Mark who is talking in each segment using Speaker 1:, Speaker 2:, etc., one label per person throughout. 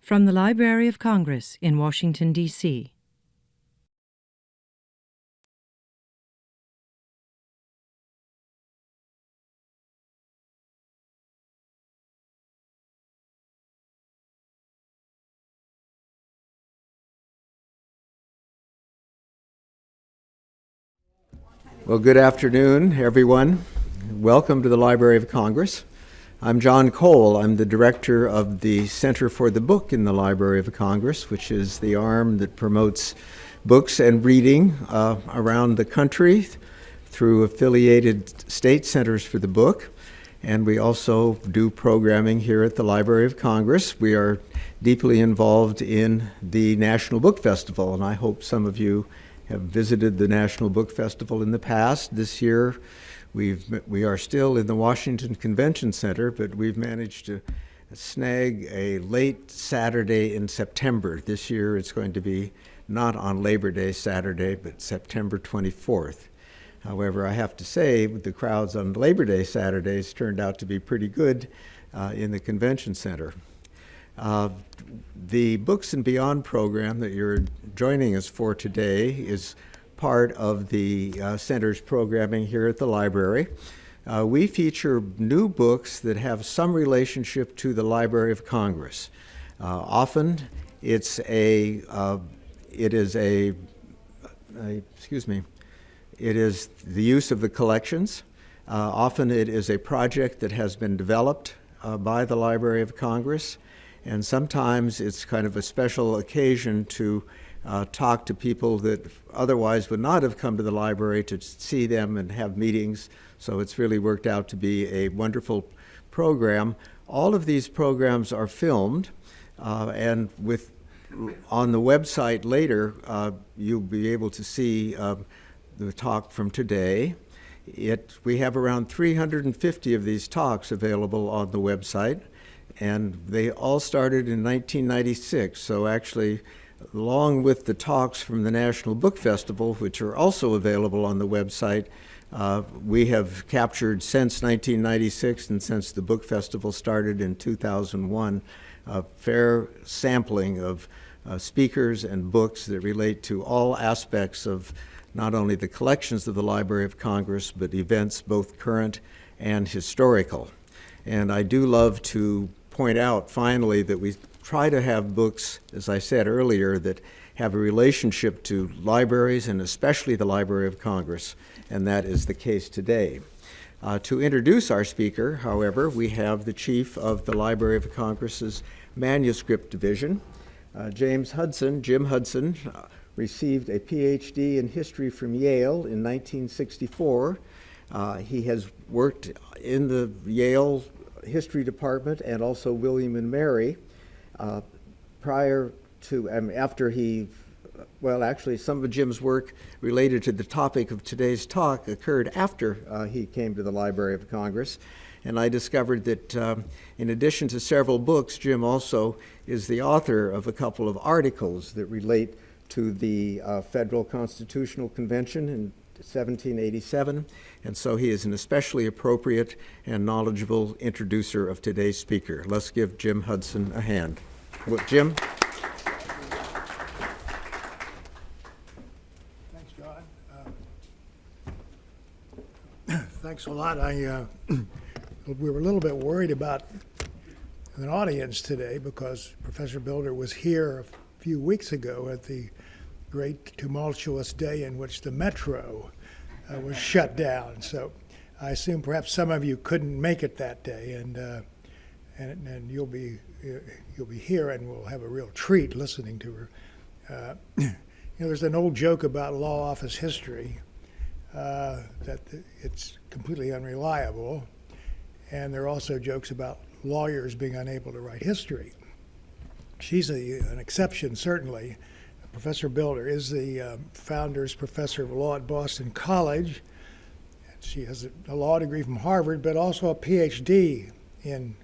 Speaker 1: From the Library of Congress in Washington, D.C.
Speaker 2: Well, good afternoon, everyone. Welcome to the Library of Congress. I'm John Cole. I'm the director of the Center for the Book in the Library of Congress, which is the arm that promotes books and reading around the country through affiliated state centers for the book. And we also do programming here at the Library of Congress. We are deeply involved in the National Book Festival, and I hope some of you have visited the National Book Festival in the past. This year, we are still in the Washington Convention Center, but we've managed to snag a late Saturday in September. This year, it's going to be not on Labor Day Saturday, but September 24th. However, I have to say, the crowds on Labor Day Saturdays turned out to be pretty good in the Convention Center. The Books and Beyond program that you're joining us for today is part of the Center's programming here at the library. We feature new books that have some relationship to the Library of Congress. Often it is the use of the collections. Often it is a project that has been developed by the Library of Congress, and sometimes it's kind of a special occasion to talk to people that otherwise would not have come to the library to see them and have meetings. So it's really worked out to be a wonderful program. All of these programs are filmed, and on the website later, you'll be able to see the talk from today. We have around 350 of these talks available on the website, and they all started in 1996. So actually, along with the talks from the National Book Festival, which are also available on the website, we have captured since 1996 and since the book festival started in 2001, a fair sampling of speakers and books that relate to all aspects of not only the collections of the Library of Congress, but events both current and historical. And I do love to point out finally that we try to have books, as I said earlier, that have a relationship to libraries and especially the Library of Congress, and that is the case today. To introduce our speaker, however, we have the chief of the Library of Congress's Manuscript Division, James Hudson. Jim Hudson received a PhD in history from Yale in 1964. He has worked in the Yale History Department and also William and Mary actually some of Jim's work related to the topic of today's talk occurred after he came to the Library of Congress. And I discovered that in addition to several books, Jim also is the author of a couple of articles that relate to the Federal Constitutional Convention in 1787, and so he is an especially appropriate and knowledgeable introducer of today's speaker. Let's give Jim Hudson a hand. Well, Jim?
Speaker 3: Thanks, John. Thanks a lot. We were a little bit worried about an audience today because Professor Bilder was here a few weeks ago at the great tumultuous day in which the metro was shut down. So I assume perhaps some of you couldn't make it that day, and you'll be here, and we'll have a real treat listening to her. There's an old joke about law office history that it's completely unreliable, and there are also jokes about lawyers being unable to write history. She's an exception, certainly. Professor Bilder is the Founders Professor of Law at Boston College. She has a law degree from Harvard, but also a PhD in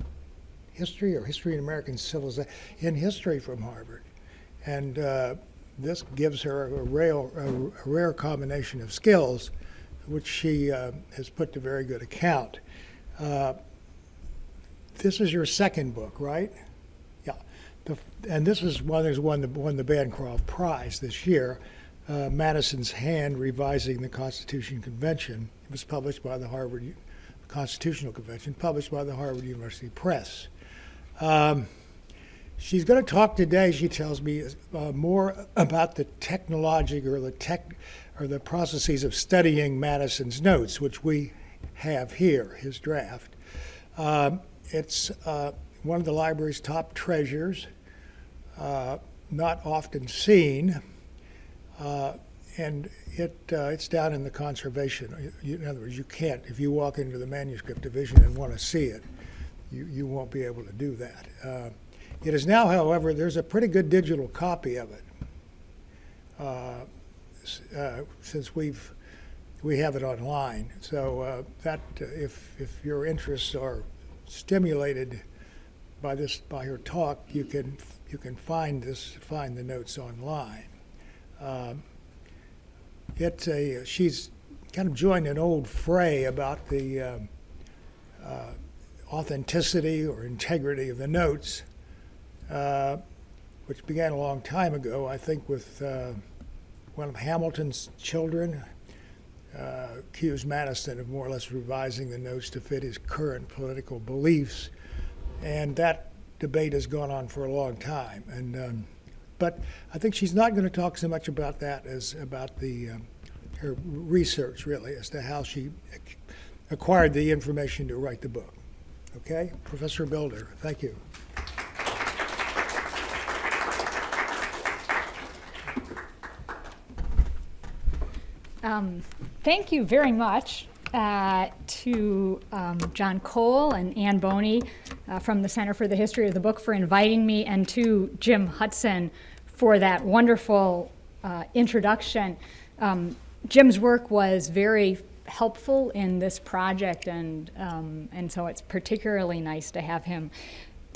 Speaker 3: history or history in American civilization, in history from Harvard. And this gives her a rare combination of skills, which she has put to very good account. This is your second book, right? Yeah. and this is one that won the Bancroft Prize this year. Madison's Hand, Revising the Constitution Convention. It was published by the Harvard Constitutional Convention, published by the Harvard University Press. She's going to talk today, she tells me, more about the technologic or the processes of studying Madison's notes, which we have here, his draft. It's one of the library's top treasures, not often seen. And it's down in the conservation. In other words, you can't, if you walk into the manuscript division and want to see it, you won't be able to do that. It is now, however, there's a pretty good digital copy of it, since we have it online. So that if your interests are stimulated by her talk, you can find the notes online. She's kind of joined an old fray about the authenticity or integrity of the notes, which began a long time ago, I think, with one of Hamilton's children accused Madison of more or less revising the notes to fit his current political beliefs, and that debate has gone on for a long time. And but I think she's not going to talk so much about that as about her research, really, as to how she acquired the information to write the book. Okay? Professor Bilder, thank you.
Speaker 4: Thank you very much to John Cole and Ann Boney from the Center for the History of the Book for inviting me, and to Jim Hudson for that wonderful introduction. Jim's work was very helpful in this project, and so it's particularly nice to have him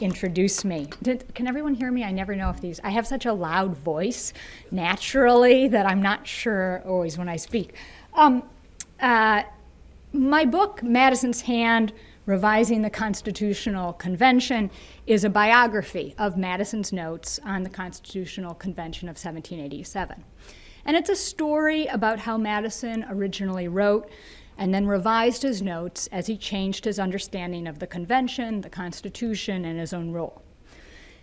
Speaker 4: introduce me. Can everyone hear me? I never know if I have such a loud voice naturally that I'm not sure always when I speak. My book, Madison's Hand, Revising the Constitutional Convention, is a biography of Madison's notes on the Constitutional Convention of 1787. And it's a story about how Madison originally wrote and then revised his notes as he changed his understanding of the convention, the Constitution, and his own role.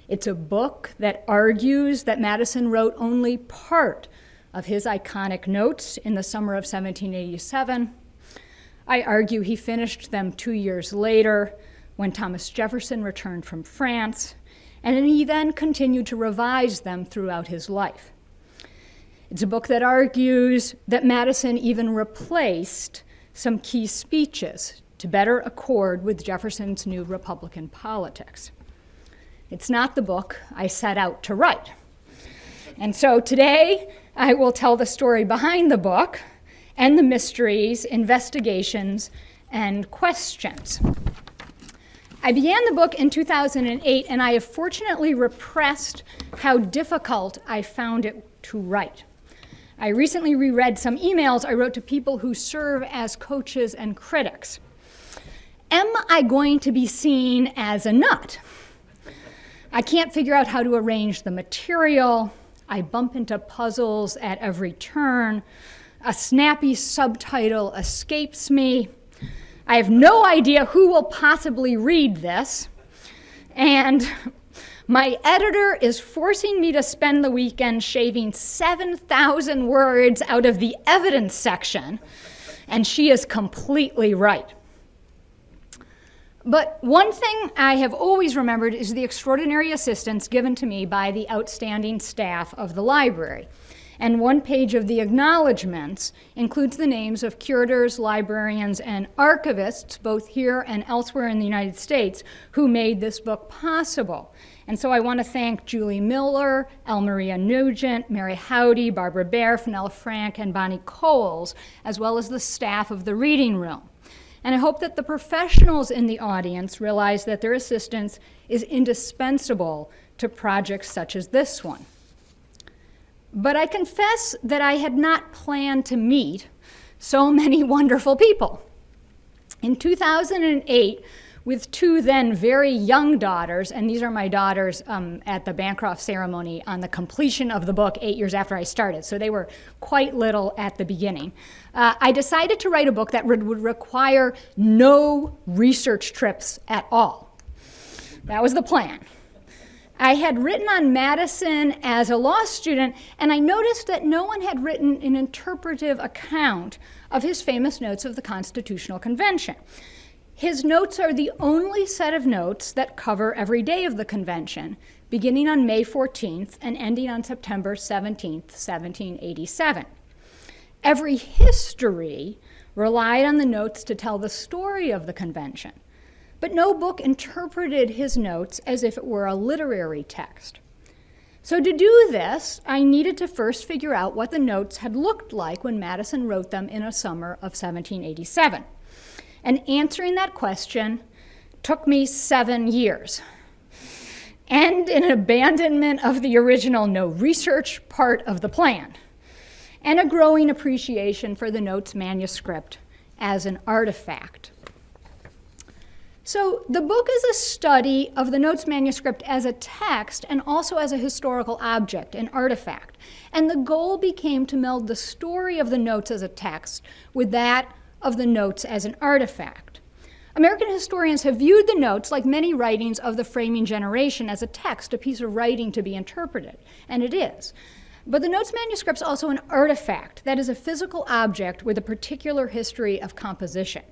Speaker 4: It's a book that argues that Madison wrote only part of his iconic notes in the summer of 1787. I argue he finished them 2 years later when Thomas Jefferson returned from France, and he then continued to revise them throughout his life. It's a book that argues that Madison even replaced some key speeches to better accord with Jefferson's new Republican politics. It's not the book I set out to write. And so today, I will tell the story behind the book and the mysteries, investigations, and questions. I began the book in 2008, and I have fortunately repressed how difficult I found it to write. I recently reread some emails I wrote to people who serve as coaches and critics. Am I going to be seen as a nut? I can't figure out how to arrange the material. I bump into puzzles at every turn. A snappy subtitle escapes me. I have no idea who will possibly read this. And my editor is forcing me to spend the weekend shaving 7,000 words out of the evidence section, and she is completely right. But one thing I have always remembered is the extraordinary assistance given to me by the outstanding staff of the library. And one page of the acknowledgements includes the names of curators, librarians, and archivists, both here and elsewhere in the United States, who made this book possible. And so I want to thank Julie Miller, Elmaria Nugent, Mary Howdy, Barbara Baer, Fenella Frank, and Bonnie Coles, as well as the staff of the reading room. And I hope that the professionals in the audience realize that their assistance is indispensable to projects such as this one. But I confess that I had not planned to meet so many wonderful people. In 2008, with two then very young daughters, and these are my daughters at the Bancroft Ceremony on the completion of the book 8 years after I started, so they were quite little at the beginning. I decided to write a book that would require no research trips at all. That was the plan. I had written on Madison as a law student, and I noticed that no one had written an interpretive account of his famous notes of the Constitutional Convention. His notes are the only set of notes that cover every day of the convention, beginning on May 14th and ending on September 17th, 1787. Every history relied on the notes to tell the story of the convention, but no book interpreted his notes as if it were a literary text. So to do this, I needed to first figure out what the notes had looked like when Madison wrote them in a summer of 1787. And answering that question took me 7 years. And an abandonment of the original no research part of the plan, and a growing appreciation for the notes manuscript as an artifact. So the book is a study of the notes manuscript as a text and also as a historical object, an artifact. And the goal became to meld the story of the notes as a text with that of the notes as an artifact. American historians have viewed the notes, like many writings of the framing generation, as a text, a piece of writing to be interpreted, and it is. But the notes manuscript's also an artifact, that is a physical object with a particular history of composition.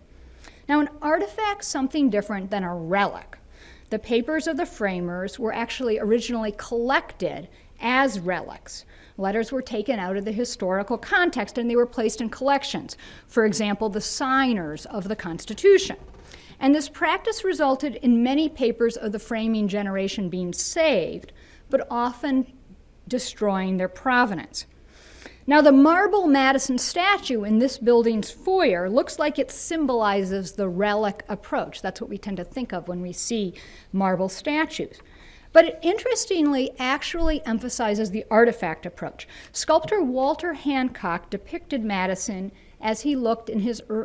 Speaker 4: Now, an artifact's something different than a relic. The papers of the framers were actually originally collected as relics. Letters were taken out of the historical context and they were placed in collections. For example, the signers of the Constitution. And this practice resulted in many papers of the framing generation being saved, but often destroying their provenance. Now, the marble Madison statue in this building's foyer looks like it symbolizes the relic approach. That's what we tend to think of when we see marble statues. But it interestingly actually emphasizes the artifact approach. Sculptor Walter Hancock depicted Madison as he looked in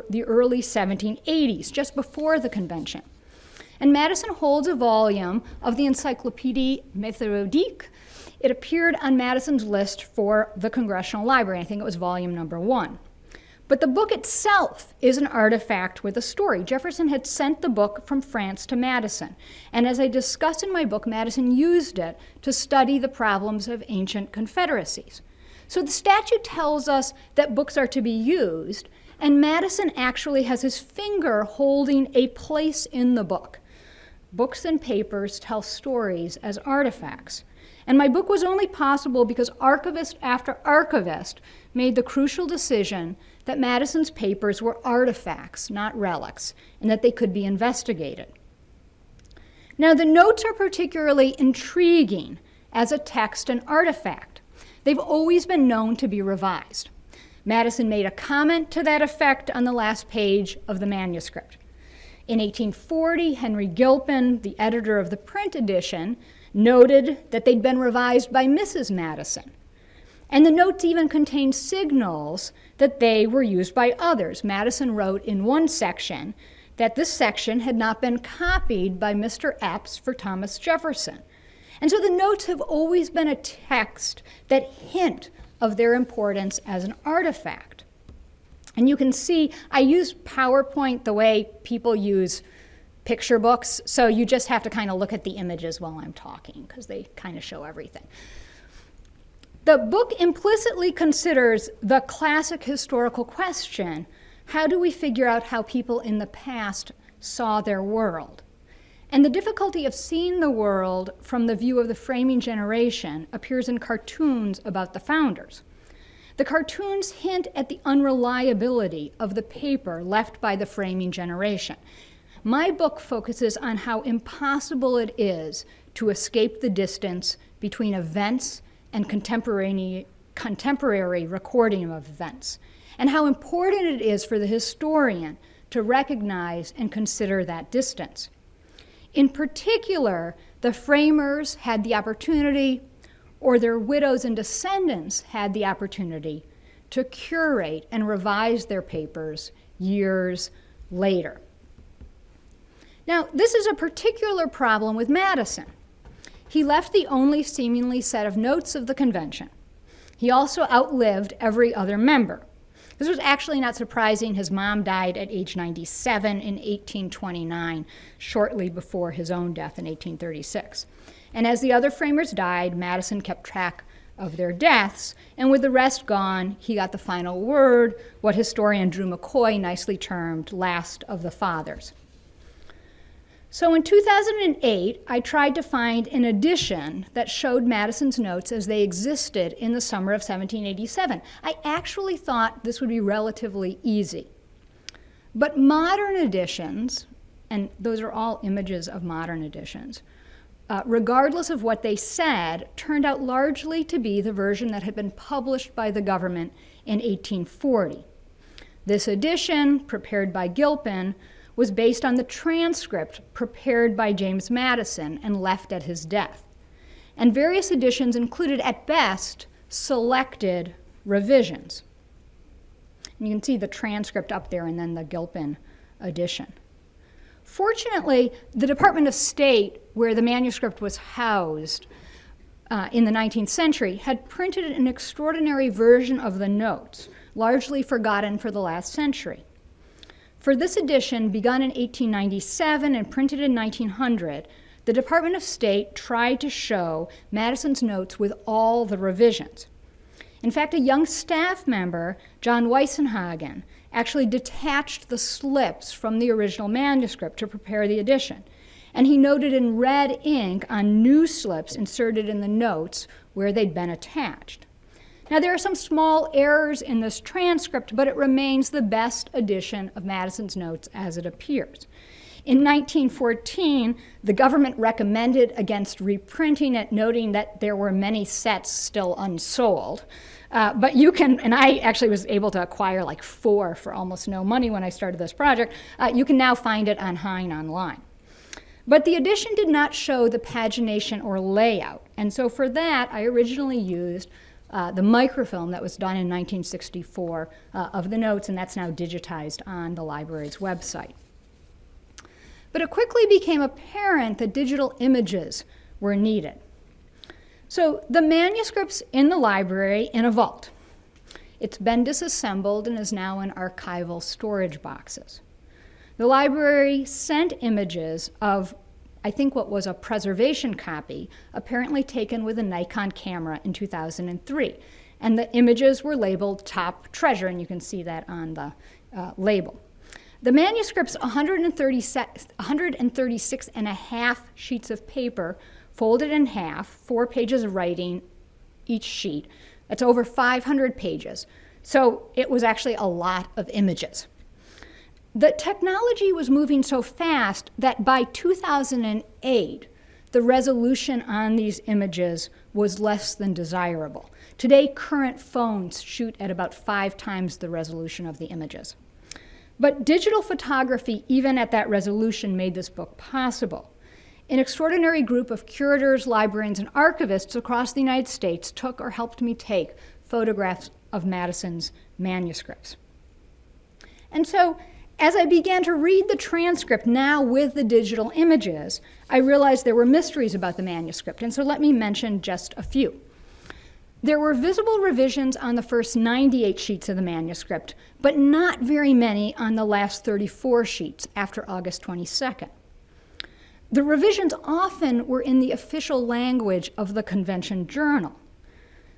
Speaker 4: the early 1780s, just before the convention. And Madison holds a volume of the Encyclopédie Méthodique. It appeared on Madison's list for the Congressional Library. I think it was volume number 1. But the book itself is an artifact with a story. Jefferson had sent the book from France to Madison. And as I discuss in my book, Madison used it to study the problems of ancient confederacies. So the statute tells us that books are to be used, and Madison actually has his finger holding a place in the book. Books and papers tell stories as artifacts. And my book was only possible because archivist after archivist made the crucial decision that Madison's papers were artifacts, not relics, and that they could be investigated. Now, the notes are particularly intriguing as a text and artifact. They've always been known to be revised. Madison made a comment to that effect on the last page of the manuscript. In 1840, Henry Gilpin, the editor of the print edition, noted that they'd been revised by Mrs. Madison. And the notes even contained signals that they were used by others. Madison wrote in one section that this section had not been copied by Mr. Epps for Thomas Jefferson. And so the notes have always been a text that hint of their importance as an artifact. And you can see I use PowerPoint the way people use picture books, so you just have to kind of look at the images while I'm talking because they kind of show everything. The book implicitly considers the classic historical question, how do we figure out how people in the past saw their world? And the difficulty of seeing the world from the view of the framing generation appears in cartoons about the founders. The cartoons hint at the unreliability of the paper left by the framing generation. My book focuses on how impossible it is to escape the distance between events and contemporary recording of events, and how important it is for the historian to recognize and consider that distance. In particular, the framers had the opportunity, or their widows and descendants had the opportunity, to curate and revise their papers years later. Now, this is a particular problem with Madison. He left the only seemingly set of notes of the convention. He also outlived every other member. This was actually not surprising. His mom died at age 97 in 1829, shortly before his own death in 1836. And as the other framers died, Madison kept track of their deaths, and with the rest gone, he got the final word, what historian Drew McCoy nicely termed last of the fathers. So in 2008, I tried to find an edition that showed Madison's notes as they existed in the summer of 1787. I actually thought this would be relatively easy. But modern editions, and those are all images of modern editions, regardless of what they said, turned out largely to be the version that had been published by the government in 1840. This edition, prepared by Gilpin, was based on the transcript prepared by James Madison and left at his death. And various editions included, at best, selected revisions. And you can see the transcript up there and then the Gilpin edition. Fortunately, the Department of State, where the manuscript was housed in the 19th century, had printed an extraordinary version of the notes, largely forgotten for the last century. For this edition, begun in 1897 and printed in 1900, the Department of State tried to show Madison's notes with all the revisions. In fact, a young staff member, John Weissenhagen, actually detached the slips from the original manuscript to prepare the edition. And he noted in red ink on new slips inserted in the notes where they'd been attached. Now, there are some small errors in this transcript, but it remains the best edition of Madison's notes as it appears. In 1914, the government recommended against reprinting it, noting that there were many sets still unsold. But you can, and I actually was able to acquire like 4 for almost no money when I started this project. You can now find it on Hein online. But the edition did not show the pagination or layout. And so for that, I originally used the microfilm that was done in 1964 of the notes, and that's now digitized on the library's website. But it quickly became apparent that digital images were needed. So the manuscript's in the library in a vault. It's been disassembled and is now in archival storage boxes. The library sent images of, I think, what was a preservation copy, apparently taken with a Nikon camera in 2003. And the images were labeled Top Treasure, and you can see that on the label. The manuscript's 136 and a half sheets of paper, folded in half, 4 pages of writing each sheet. That's over 500 pages. So it was actually a lot of images. The technology was moving so fast that by 2008, the resolution on these images was less than desirable. Today, current phones shoot at about 5 times the resolution of the images. But digital photography, even at that resolution, made this book possible. An extraordinary group of curators, librarians, and archivists across the United States took or helped me take photographs of Madison's manuscripts. And so, as I began to read the transcript now with the digital images, I realized there were mysteries about the manuscript, and so let me mention just a few. There were visible revisions on the first 98 sheets of the manuscript, but not very many on the last 34 sheets after August 22nd. The revisions often were in the official language of the convention journal.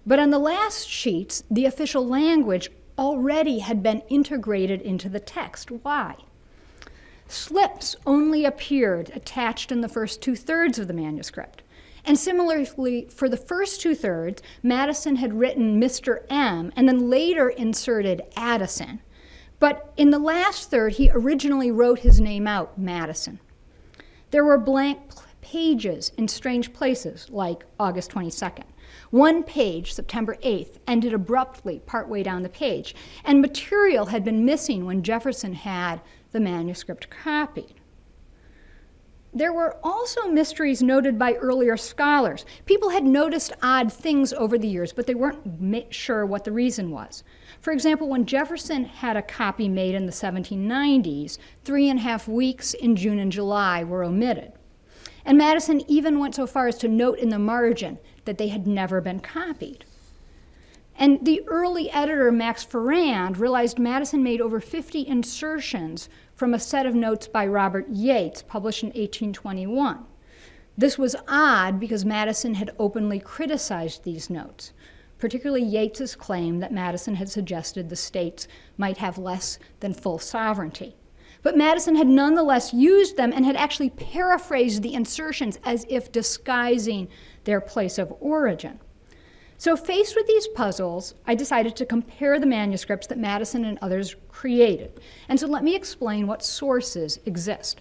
Speaker 4: But on the last sheets, the official language already had been integrated into the text. Why? Slips only appeared attached in the first 2/3 of the manuscript. And similarly, for the first 2/3, Madison had written Mr. M and then later inserted Addison. But in the last third, he originally wrote his name out, Madison. There were blank pages in strange places, like August 22nd. One page, September 8th, ended abruptly partway down the page, and material had been missing when Jefferson had the manuscript copied. There were also mysteries noted by earlier scholars. People had noticed odd things over the years, but they weren't sure what the reason was. For example, when Jefferson had a copy made in the 1790s, 3.5 weeks in June and July were omitted. And Madison even went so far as to note in the margin that they had never been copied. And the early editor, Max Ferrand, realized Madison made over 50 insertions from a set of notes by Robert Yates, published in 1821. This was odd because Madison had openly criticized these notes, particularly Yates's claim that Madison had suggested the states might have less than full sovereignty. But Madison had nonetheless used them and had actually paraphrased the insertions as if disguising their place of origin. So faced with these puzzles, I decided to compare the manuscripts that Madison and others created. And so let me explain what sources exist.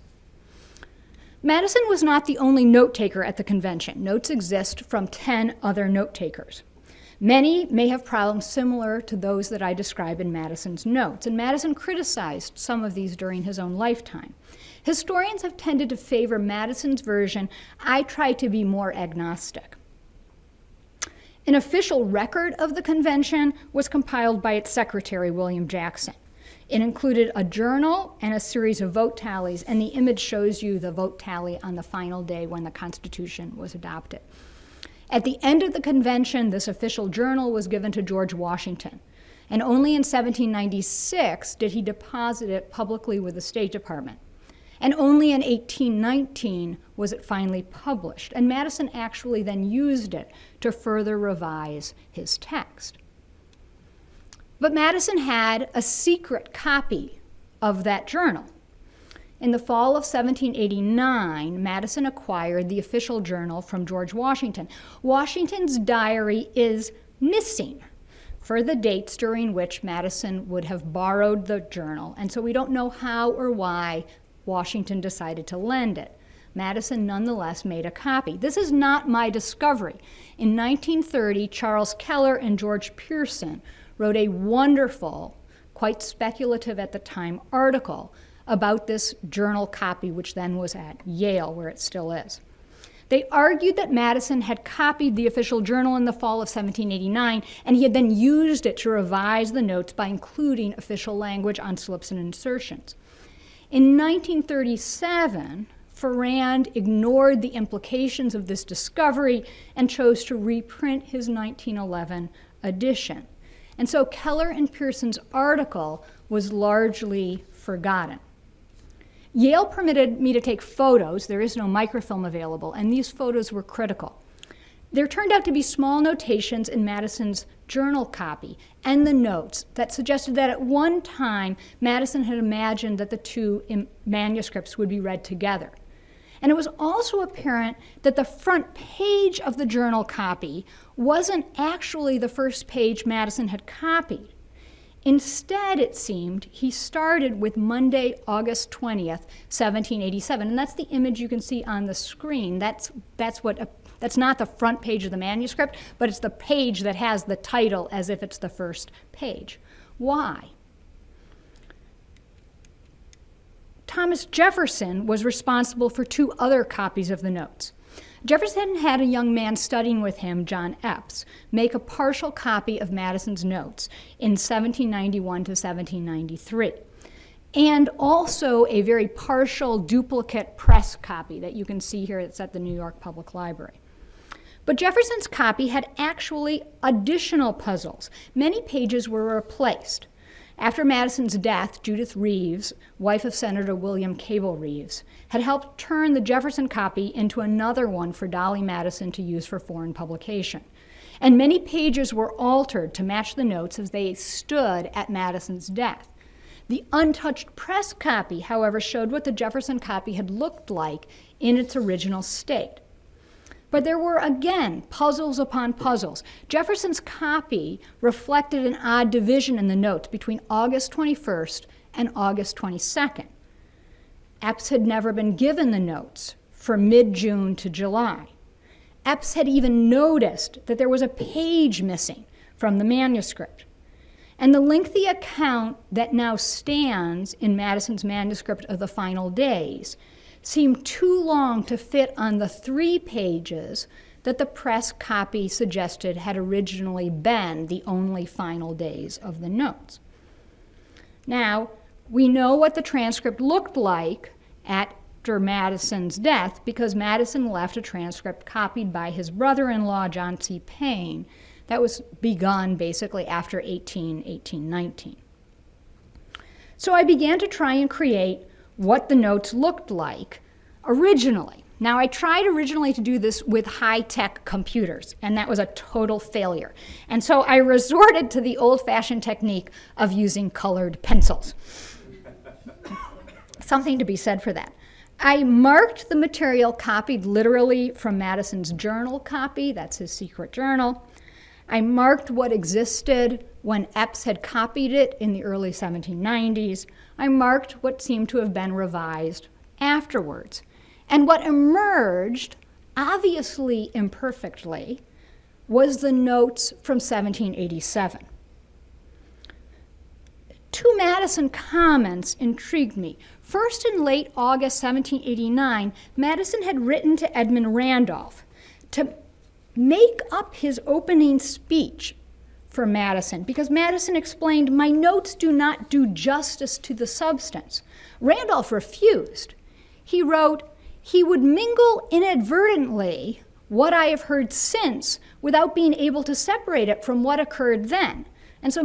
Speaker 4: Madison was not the only note-taker at the convention. Notes exist from 10 other note-takers. Many may have problems similar to those that I describe in Madison's notes, and Madison criticized some of these during his own lifetime. Historians have tended to favor Madison's version. I try to be more agnostic. An official record of the convention was compiled by its secretary, William Jackson. It included a journal and a series of vote tallies, and the image shows you the vote tally on the final day when the Constitution was adopted. At the end of the convention, this official journal was given to George Washington, and only in 1796 did he deposit it publicly with the State Department. And only in 1819 was it finally published, and Madison actually then used it to further revise his text. But Madison had a secret copy of that journal. In the fall of 1789, Madison acquired the official journal from George Washington. Washington's diary is missing for the dates during which Madison would have borrowed the journal, and so we don't know how or why Washington decided to lend it. Madison nonetheless made a copy. This is not my discovery. In 1930, Charles Keller and George Pearson wrote a wonderful, quite speculative at the time, article about this journal copy, which then was at Yale, where it still is. They argued that Madison had copied the official journal in the fall of 1789, and he had then used it to revise the notes by including official language on slips and insertions. In 1937, Ferrand ignored the implications of this discovery and chose to reprint his 1911 edition. And so Keller and Pearson's article was largely forgotten. Yale permitted me to take photos. There is no microfilm available, and these photos were critical. There turned out to be small notations in Madison's journal copy and the notes that suggested that at one time Madison had imagined that the two manuscripts would be read together. And it was also apparent that the front page of the journal copy wasn't actually the first page Madison had copied. Instead, it seemed, he started with Monday, August 20th, 1787, and that's the image you can see on the screen. That's not the front page of the manuscript, but it's the page that has the title as if it's the first page. Why? Thomas Jefferson was responsible for 2 other copies of the notes. Jefferson had a young man studying with him, John Epps, make a partial copy of Madison's notes in 1791 to 1793, and also a very partial duplicate press copy that you can see here that's at the New York Public Library. But Jefferson's copy had actually additional puzzles. Many pages were replaced. After Madison's death, Judith Reeves, wife of Senator William Cable Reeves, had helped turn the Jefferson copy into another one for Dolly Madison to use for foreign publication. And many pages were altered to match the notes as they stood at Madison's death. The untouched press copy, however, showed what the Jefferson copy had looked like in its original state. But there were, again, puzzles upon puzzles. Jefferson's copy reflected an odd division in the notes between August 21st and August 22nd. Epps had never been given the notes for mid-June to July. Epps had even noticed that there was a page missing from the manuscript. And the lengthy account that now stands in Madison's manuscript of the final days seemed too long to fit on the 3 pages that the press copy suggested had originally been the only final days of the notes. Now, we know what the transcript looked like after Madison's death because Madison left a transcript copied by his brother-in-law, John T Payne, that was begun basically after 1819. So I began to try and create what the notes looked like originally. Now, I tried originally to do this with high-tech computers, and that was a total failure. And so I resorted to the old-fashioned technique of using colored pencils. Something to be said for that. I marked the material copied literally from Madison's journal copy, that's his secret journal. I marked what existed when Epps had copied it in the early 1790s. I marked what seemed to have been revised afterwards. And what emerged, obviously imperfectly, was the notes from 1787. 2 Madison comments intrigued me. First, in late August 1789, Madison had written to Edmund Randolph to make up his opening speech for Madison, because Madison explained, "My notes do not do justice to the substance." Randolph refused. He wrote, "He would mingle inadvertently what I have heard since without being able to separate it from what occurred then." And so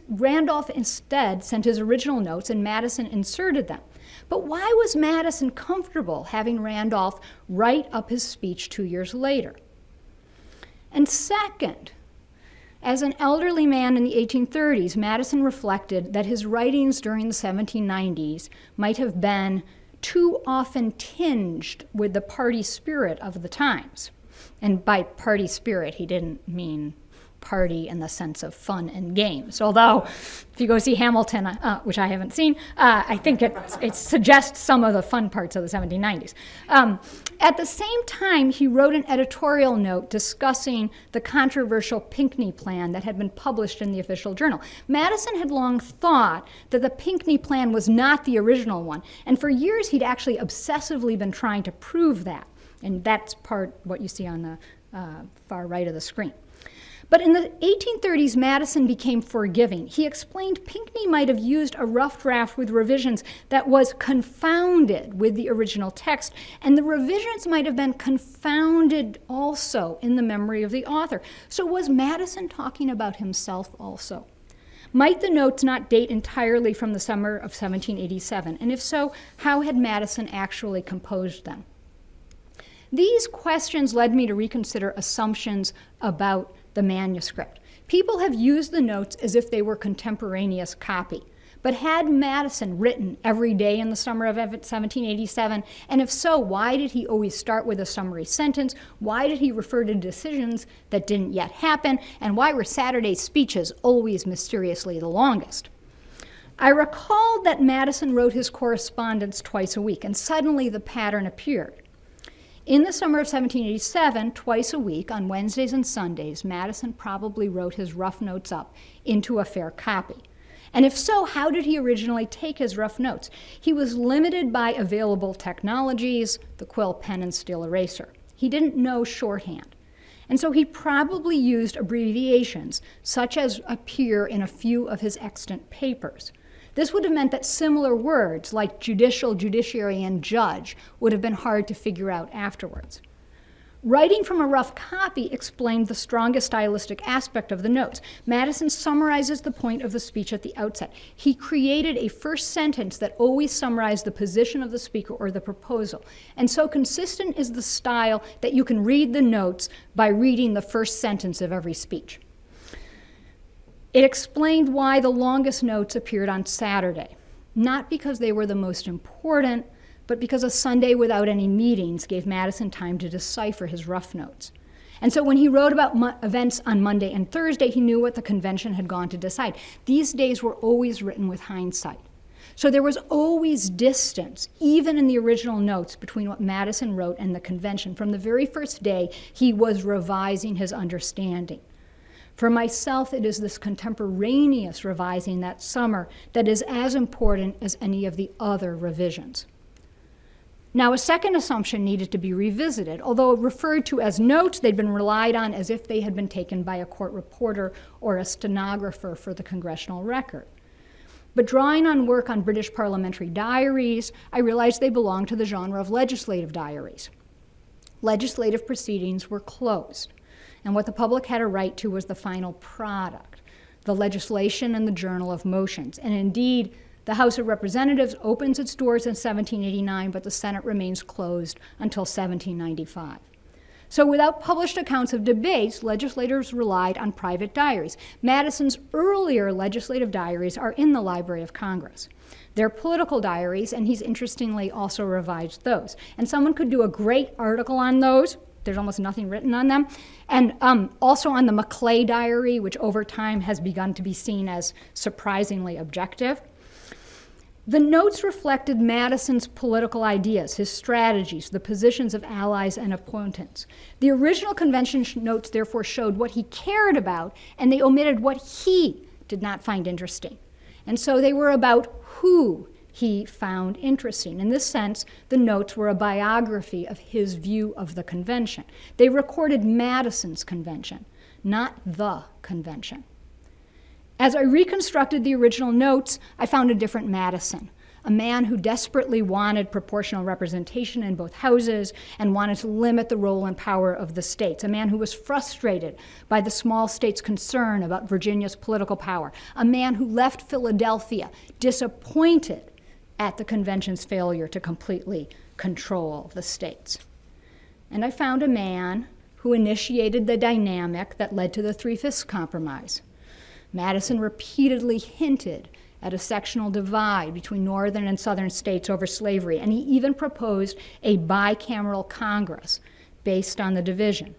Speaker 4: Randolph instead sent his original notes and Madison inserted them. But why was Madison comfortable having Randolph write up his speech 2 years later? And second, as an elderly man in the 1830s, Madison reflected that his writings during the 1790s might have been too often tinged with the party spirit of the times. And by party spirit, he didn't mean party in the sense of fun and games. Although, if you go see Hamilton, which I haven't seen, I think it suggests some of the fun parts of the 1790s. At the same time, he wrote an editorial note discussing the controversial Pinckney plan that had been published in the official journal. Madison had long thought that the Pinckney plan was not the original one, and for years he'd actually obsessively been trying to prove that. And that's what you see on the far right of the screen. But in the 1830s, Madison became forgiving. He explained Pinckney might have used a rough draft with revisions that was confounded with the original text, and the revisions might have been confounded also in the memory of the author. So was Madison talking about himself also? Might the notes not date entirely from the summer of 1787? And if so, how had Madison actually composed them? These questions led me to reconsider assumptions about the manuscript. People have used the notes as if they were contemporaneous copy. But had Madison written every day in the summer of 1787? And if so, why did he always start with a summary sentence? Why did he refer to decisions that didn't yet happen? And why were Saturday's speeches always mysteriously the longest? I recalled that Madison wrote his correspondence twice a week, and suddenly the pattern appeared. In the summer of 1787, twice a week, on Wednesdays and Sundays, Madison probably wrote his rough notes up into a fair copy. And if so, how did he originally take his rough notes? He was limited by available technologies, the quill, pen, and steel eraser. He didn't know shorthand. And so he probably used abbreviations, such as appear in a few of his extant papers. This would have meant that similar words like judicial, judiciary, and judge would have been hard to figure out afterwards. Writing from a rough copy explained the strongest stylistic aspect of the notes. Madison summarizes the point of the speech at the outset. He created a first sentence that always summarized the position of the speaker or the proposal. And so consistent is the style that you can read the notes by reading the first sentence of every speech. It explained why the longest notes appeared on Saturday, not because they were the most important, but because a Sunday without any meetings gave Madison time to decipher his rough notes. And so when he wrote about events on Monday and Thursday, he knew what the convention had gone to decide. These days were always written with hindsight. So there was always distance, even in the original notes, between what Madison wrote and the convention. From the very first day, he was revising his understanding. For myself, it is this contemporaneous revising that summer that is as important as any of the other revisions. Now, a second assumption needed to be revisited. Although referred to as notes, they'd been relied on as if they had been taken by a court reporter or a stenographer for the congressional record. But drawing on work on British parliamentary diaries, I realized they belonged to the genre of legislative diaries. Legislative proceedings were closed, and what the public had a right to was the final product, the legislation and the journal of motions. And indeed, the House of Representatives opens its doors in 1789, but the Senate remains closed until 1795. So without published accounts of debates, legislators relied on private diaries. Madison's earlier legislative diaries are in the Library of Congress. They're political diaries, and he's interestingly also revised those. And someone could do a great article on those. There's almost nothing written on them. And also on the Maclay diary, which over time has begun to be seen as surprisingly objective. The notes reflected Madison's political ideas, his strategies, the positions of allies and opponents. The original convention notes therefore showed what he cared about, and they omitted what he did not find interesting. And so they were about who he found interesting. In this sense, the notes were a biography of his view of the convention. They recorded Madison's convention, not the convention. As I reconstructed the original notes, I found a different Madison, a man who desperately wanted proportional representation in both houses and wanted to limit the role and power of the states, a man who was frustrated by the small states' concern about Virginia's political power, a man who left Philadelphia disappointed at the convention's failure to completely control the states. And I found a man who initiated the dynamic that led to the Three-Fifths Compromise. Madison repeatedly hinted at a sectional divide between northern and southern states over slavery, and he even proposed a bicameral Congress based on the division.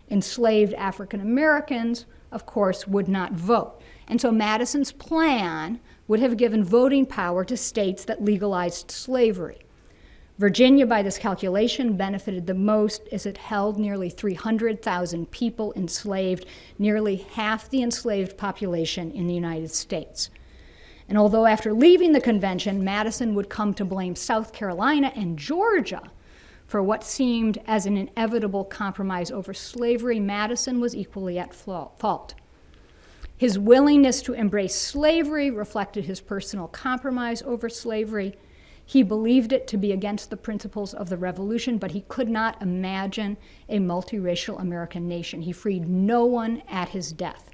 Speaker 4: Enslaved African Americans, of course, would not vote. And so Madison's plan would have given voting power to states that legalized slavery. Virginia, by this calculation, benefited the most as it held nearly 300,000 people enslaved, nearly half the enslaved population in the United States. And although after leaving the convention, Madison would come to blame South Carolina and Georgia for what seemed as an inevitable compromise over slavery, Madison was equally at fault. His willingness to embrace slavery reflected his personal compromise over slavery. He believed it to be against the principles of the Revolution, but he could not imagine a multiracial American nation. He freed no one at his death.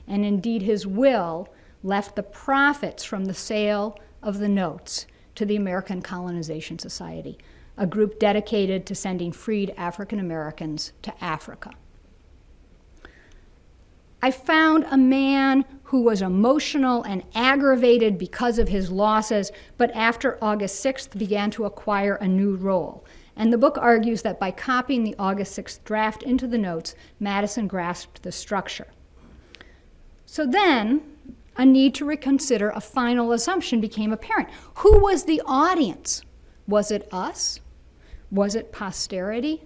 Speaker 4: And indeed, his will left the profits from the sale of the notes to the American Colonization Society, a group dedicated to sending freed African Americans to Africa. I found a man who was emotional and aggravated because of his losses, but after August 6th began to acquire a new role. And the book argues that by copying the August 6th draft into the notes, Madison grasped the structure. So then, a need to reconsider a final assumption became apparent. Who was the audience? Was it us? Was it posterity?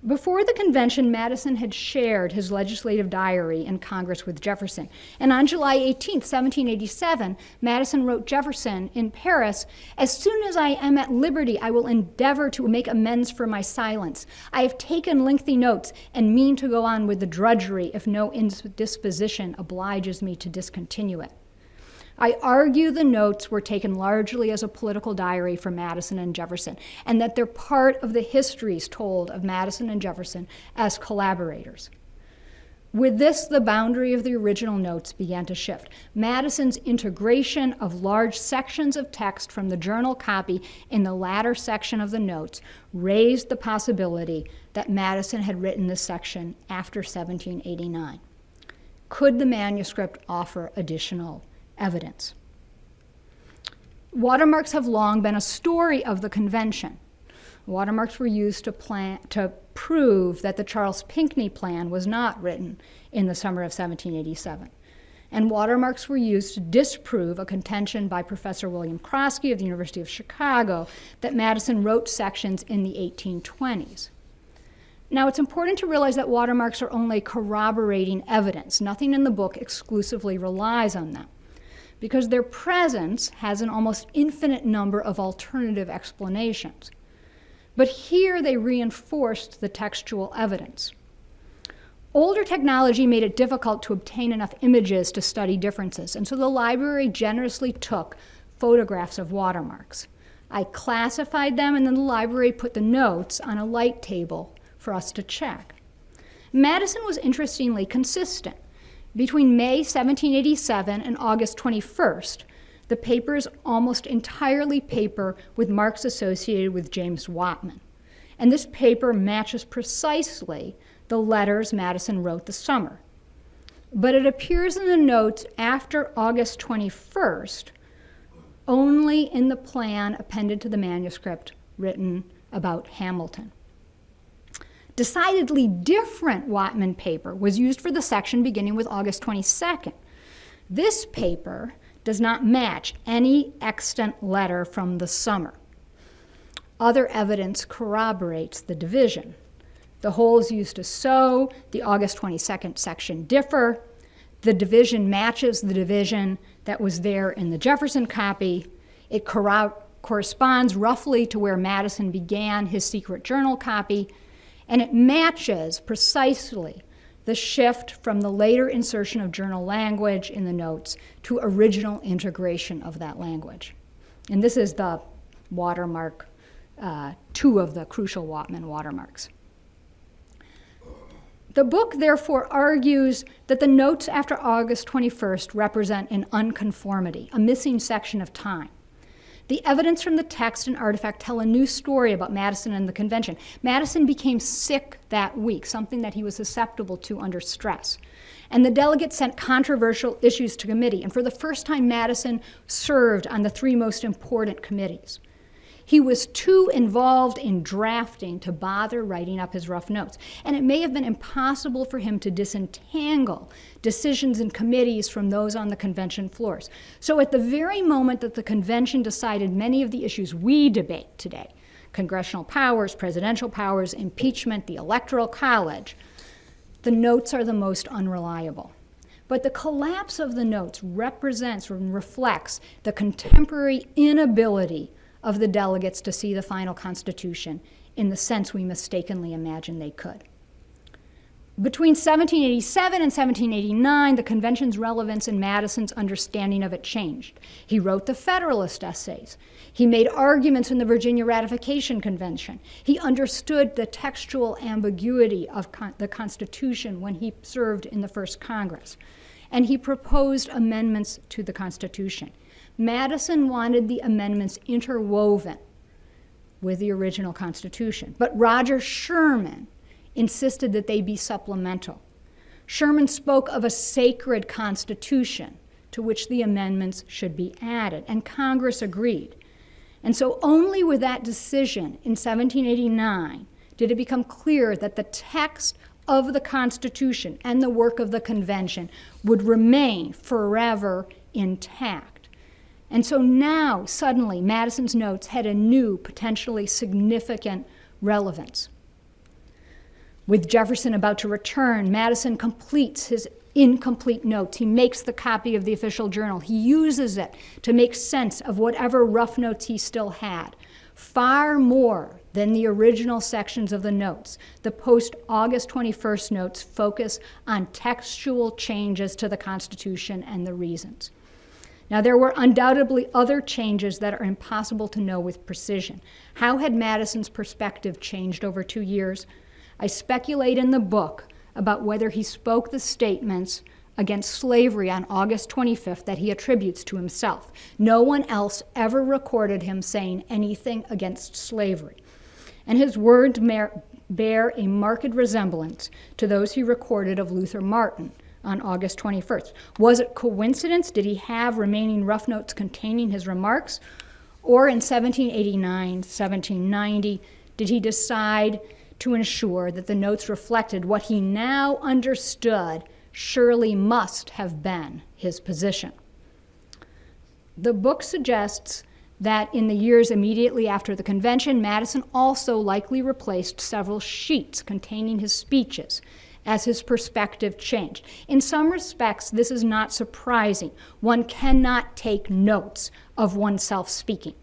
Speaker 4: Before the convention, Madison had shared his legislative diary in Congress with Jefferson. And on July 18, 1787, Madison wrote Jefferson in Paris, "As soon as I am at liberty, I will endeavor to make amends for my silence. I have taken lengthy notes and mean to go on with the drudgery if no indisposition obliges me to discontinue it." I argue the notes were taken largely as a political diary for Madison and Jefferson, and that they're part of the histories told of Madison and Jefferson as collaborators. With this, the boundary of the original notes began to shift. Madison's integration of large sections of text from the journal copy in the latter section of the notes raised the possibility that Madison had written this section after 1789. Could the manuscript offer additional evidence? Watermarks have long been a story of the convention. Watermarks were used to prove that the Charles Pinckney plan was not written in the summer of 1787. And watermarks were used to disprove a contention by Professor William Krosky of the University of Chicago that Madison wrote sections in the 1820s. Now, it's important to realize that watermarks are only corroborating evidence. Nothing in the book exclusively relies on them, because their presence has an almost infinite number of alternative explanations. But here they reinforced the textual evidence. Older technology made it difficult to obtain enough images to study differences, and so the library generously took photographs of watermarks. I classified them, and then the library put the notes on a light table for us to check. Madison was interestingly consistent. Between May 1787 and August 21st, the paper is almost entirely paper with marks associated with James Whiteman. And this paper matches precisely the letters Madison wrote the summer. But it appears in the notes after August 21st only in the plan appended to the manuscript written about Hamilton. Decidedly different Whiteman paper was used for the section beginning with August 22nd. This paper does not match any extant letter from the summer. Other evidence corroborates the division. The holes used to sew the August 22nd section differ. The division matches the division that was there in the Jefferson copy. It corresponds roughly to where Madison began his secret journal copy, and it matches precisely the shift from the later insertion of journal language in the notes to original integration of that language. And this is the watermark, two of the crucial Whiteman watermarks. The book, therefore, argues that the notes after August 21st represent an unconformity, a missing section of time. The evidence from the text and artifact tell a new story about Madison and the convention. Madison became sick that week, something that he was susceptible to under stress. And the delegates sent controversial issues to committee. And for the first time, Madison served on the three most important committees. He was too involved in drafting to bother writing up his rough notes. And it may have been impossible for him to disentangle decisions in committees from those on the convention floors. So at the very moment that the convention decided many of the issues we debate today, congressional powers, presidential powers, impeachment, the Electoral College, the notes are the most unreliable. But the collapse of the notes represents and reflects the contemporary inability of the delegates to see the final Constitution in the sense we mistakenly imagined they could. Between 1787 and 1789, the convention's relevance in Madison's understanding of it changed. He wrote the Federalist essays. He made arguments in the Virginia Ratification Convention. He understood the textual ambiguity of the Constitution when he served in the first Congress. And he proposed amendments to the Constitution. Madison wanted the amendments interwoven with the original Constitution, but Roger Sherman insisted that they be supplemental. Sherman spoke of a sacred Constitution to which the amendments should be added, and Congress agreed. And so only with that decision in 1789 did it become clear that the text of the Constitution and the work of the convention would remain forever intact. And so now, suddenly, Madison's notes had a new, potentially significant relevance. With Jefferson about to return, Madison completes his incomplete notes. He makes the copy of the official journal. He uses it to make sense of whatever rough notes he still had. Far more than the original sections of the notes, the post-August 21st notes focus on textual changes to the Constitution and the reasons. Now, there were undoubtedly other changes that are impossible to know with precision. How had Madison's perspective changed over 2 years? I speculate in the book about whether he spoke the statements against slavery on August 25th that he attributes to himself. No one else ever recorded him saying anything against slavery. And his words bear a marked resemblance to those he recorded of Luther Martin on August 21st. Was it coincidence? Did he have remaining rough notes containing his remarks? Or in 1789, 1790, did he decide to ensure that the notes reflected what he now understood surely must have been his position? The book suggests that in the years immediately after the convention, Madison also likely replaced several sheets containing his speeches as his perspective changed. In some respects, this is not surprising. One cannot take notes of oneself speaking.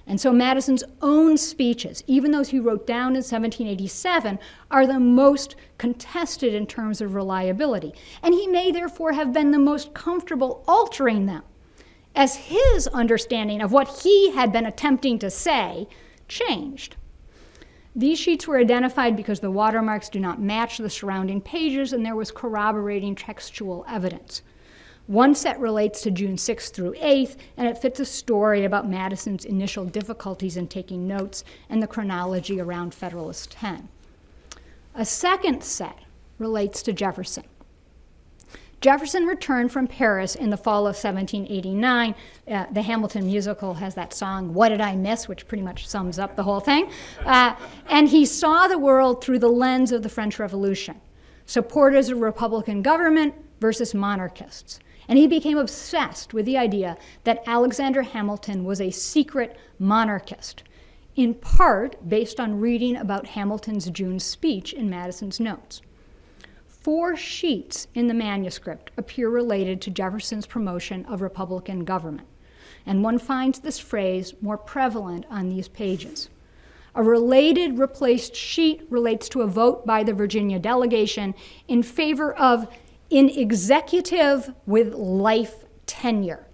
Speaker 4: And so Madison's own speeches, even those he wrote down in 1787, are the most contested in terms of reliability. And he may therefore have been the most comfortable altering them, as his understanding of what he had been attempting to say changed. These sheets were identified because the watermarks do not match the surrounding pages, and there was corroborating textual evidence. One set relates to June 6th through 8th, and it fits a story about Madison's initial difficulties in taking notes and the chronology around Federalist 10. A second set relates to Jefferson. Jefferson returned from Paris in the fall of 1789. The Hamilton musical has that song, "What Did I Miss?" which pretty much sums up the whole thing. And he saw the world through the lens of the French Revolution, supporters of Republican government versus monarchists. And he became obsessed with the idea that Alexander Hamilton was a secret monarchist, in part based on reading about Hamilton's June speech in Madison's notes. 4 sheets in the manuscript appear related to Jefferson's promotion of Republican government, and one finds this phrase more prevalent on these pages. A related replaced sheet relates to a vote by the Virginia delegation in favor of an executive with life tenure,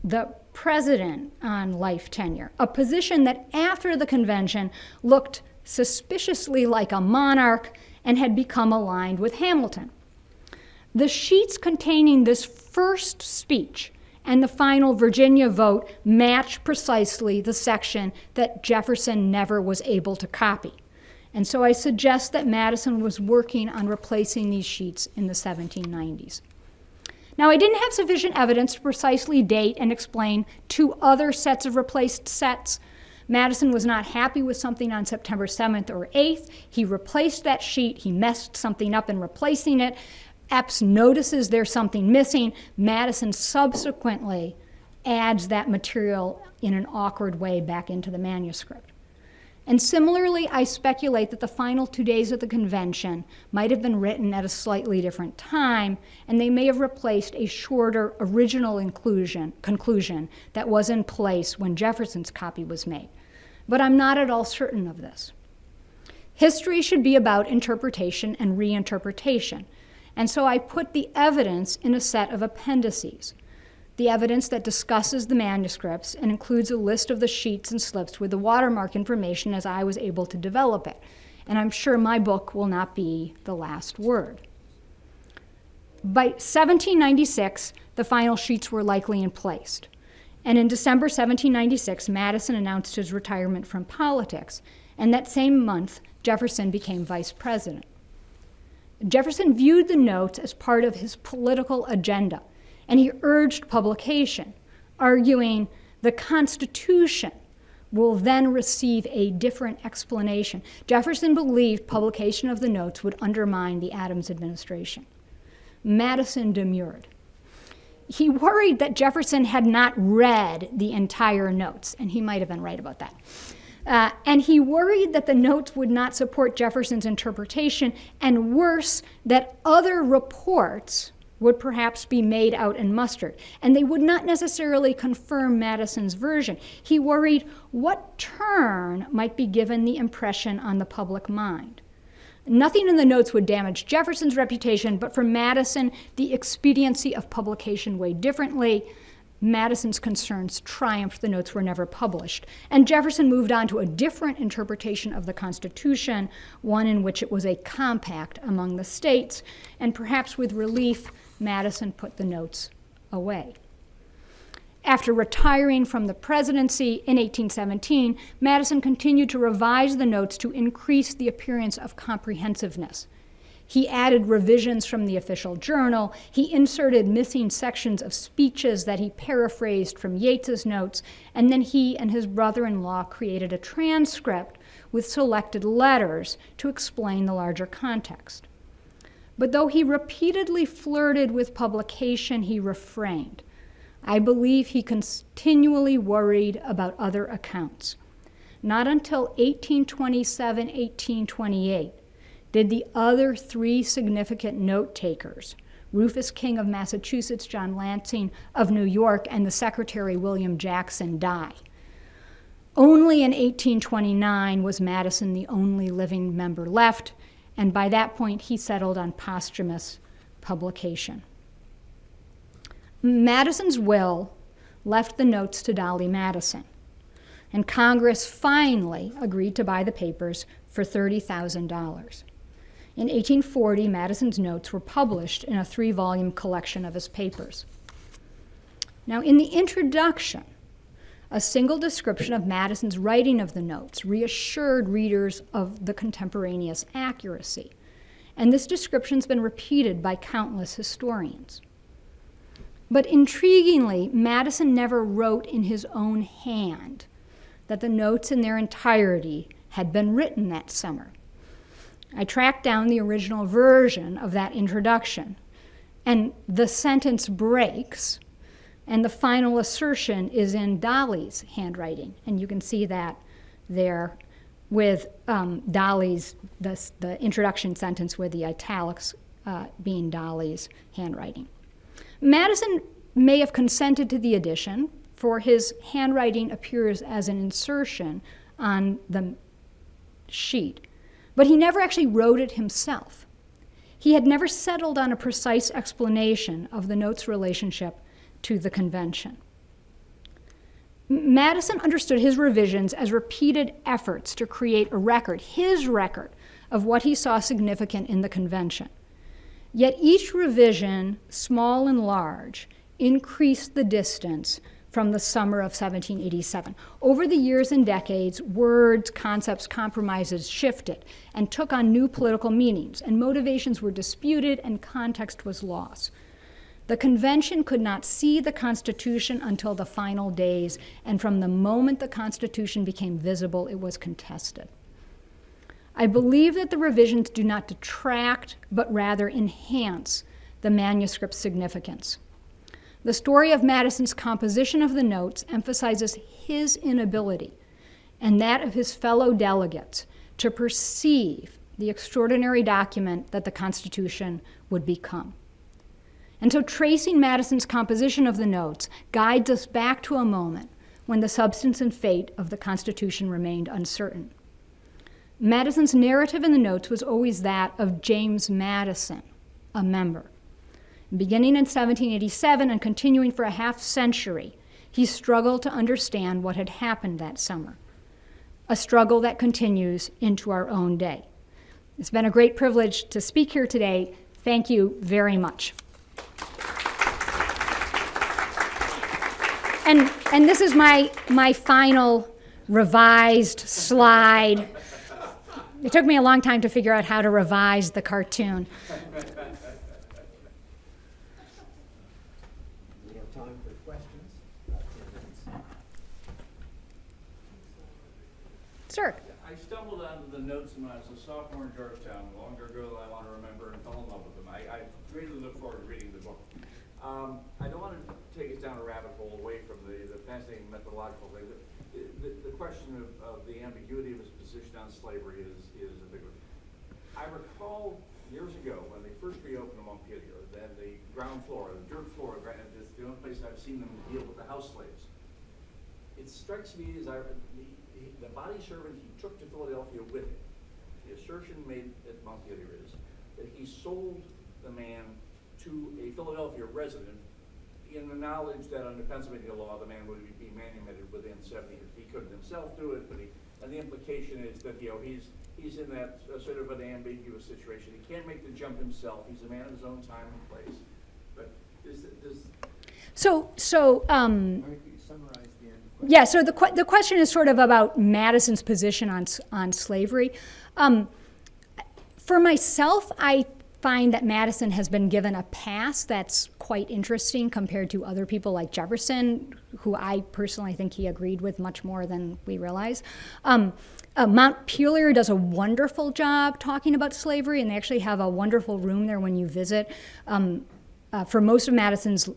Speaker 4: the president on life tenure, a position that after the convention looked suspiciously like a monarch and had become aligned with Hamilton. The sheets containing this first speech and the final Virginia vote match precisely the section that Jefferson never was able to copy. And so I suggest that Madison was working on replacing these sheets in the 1790s. Now, I didn't have sufficient evidence to precisely date and explain 2 other sets of replaced sets. Madison was not happy with something on September 7th or 8th. He replaced that sheet. He messed something up in replacing it. Epps notices there's something missing. Madison subsequently adds that material in an awkward way back into the manuscript. And similarly, I speculate that the final 2 days of the convention might have been written at a slightly different time, and they may have replaced a shorter original conclusion that was in place when Jefferson's copy was made. But I'm not at all certain of this. History should be about interpretation and reinterpretation, and so I put the evidence in a set of appendices. The evidence that discusses the manuscripts and includes a list of the sheets and slips with the watermark information as I was able to develop it. And I'm sure my book will not be the last word. By 1796, the final sheets were likely in place. And in December 1796, Madison announced his retirement from politics. And that same month, Jefferson became vice president. Jefferson viewed the notes as part of his political agenda, and he urged publication, arguing the Constitution will then receive a different explanation. Jefferson believed publication of the notes would undermine the Adams administration. Madison demurred. He worried that Jefferson had not read the entire notes, and he might have been right about that. And he worried that the notes would not support Jefferson's interpretation, and worse, that other reports would perhaps be made out and mustered, and they would not necessarily confirm Madison's version. He worried what turn might be given the impression on the public mind. Nothing in the notes would damage Jefferson's reputation, but for Madison, the expediency of publication weighed differently. Madison's concerns triumphed. The notes were never published. And Jefferson moved on to a different interpretation of the Constitution, one in which it was a compact among the states, and perhaps with relief, Madison put the notes away. After retiring from the presidency in 1817, Madison continued to revise the notes to increase the appearance of comprehensiveness. He added revisions from the official journal. He inserted missing sections of speeches that he paraphrased from Yates's notes, and then he and his brother-in-law created a transcript with selected letters to explain the larger context. But though he repeatedly flirted with publication, he refrained. I believe he continually worried about other accounts. Not until 1827, 1828, did the other 3 significant note-takers, Rufus King of Massachusetts, John Lansing of New York, and the Secretary William Jackson, die. Only in 1829 was Madison the only living member left, and by that point he settled on posthumous publication. Madison's will left the notes to Dolly Madison, and Congress finally agreed to buy the papers for $30,000. In 1840, Madison's notes were published in a 3-volume collection of his papers. Now, in the introduction, a single description of Madison's writing of the notes reassured readers of the contemporaneous accuracy, and this description's been repeated by countless historians. But intriguingly, Madison never wrote in his own hand that the notes in their entirety had been written that summer. I tracked down the original version of that introduction, and the sentence breaks, and the final assertion is in Dolly's handwriting, and you can see that there with Dolly's, the introduction sentence with the italics being Dolly's handwriting. Madison may have consented to the addition, for his handwriting appears as an insertion on the sheet, but he never actually wrote it himself. He had never settled on a precise explanation of the note's relationship to the convention. Madison understood his revisions as repeated efforts to create a record, his record, of what he saw significant in the convention. Yet each revision, small and large, increased the distance from the summer of 1787. Over the years and decades, words, concepts, compromises shifted and took on new political meanings, and motivations were disputed and context was lost. The convention could not see the Constitution until the final days, and from the moment the Constitution became visible, it was contested. I believe that the revisions do not detract, but rather enhance the manuscript's significance. The story of Madison's composition of the notes emphasizes his inability and that of his fellow delegates to perceive the extraordinary document that the Constitution would become. And so tracing Madison's composition of the notes guides us back to a moment when the substance and fate of the Constitution remained uncertain. Madison's narrative in the notes was always that of James Madison, a member. Beginning in 1787 and continuing for a half century, he struggled to understand what had happened that summer, a struggle that continues into our own day. It's been a great privilege to speak here today. Thank you very much. And this is my final revised slide. It took me a long time to figure out how to revise the cartoon.
Speaker 2: We have time for questions. About 10 minutes.
Speaker 4: Sir.
Speaker 5: I stumbled onto the notes when I was a sophomore in Georgetown, longer ago than I want to remember, and fell in love with them. I really look forward to reading the book. I don't want to take us down a rabbit hole away from the fascinating methodological thing. The question of the ambiguity of his position on slavery is a big one. I recall years ago when they first reopened Montpelier, then the ground floor, the dirt floor, is the only place I've seen them deal with the house slaves. It strikes me as the body servant he took to Philadelphia with him. The assertion made at Montpelier is that he sold the man to a Philadelphia resident in the knowledge that under Pennsylvania law, the man would be manumitted within 7 years. He couldn't himself do it, but and the implication is that he's in that sort of an ambiguous situation. He can't make the jump himself. He's a man of his own time and place. But
Speaker 4: So
Speaker 2: Summarize the end.
Speaker 4: yeah. So the question is sort of about Madison's position on slavery. For myself, I find that Madison has been given a pass that's quite interesting compared to other people like Jefferson, who I personally think he agreed with much more than we realize. Montpelier does a wonderful job talking about slavery, and they actually have a wonderful room there when you visit. For most of Madison's,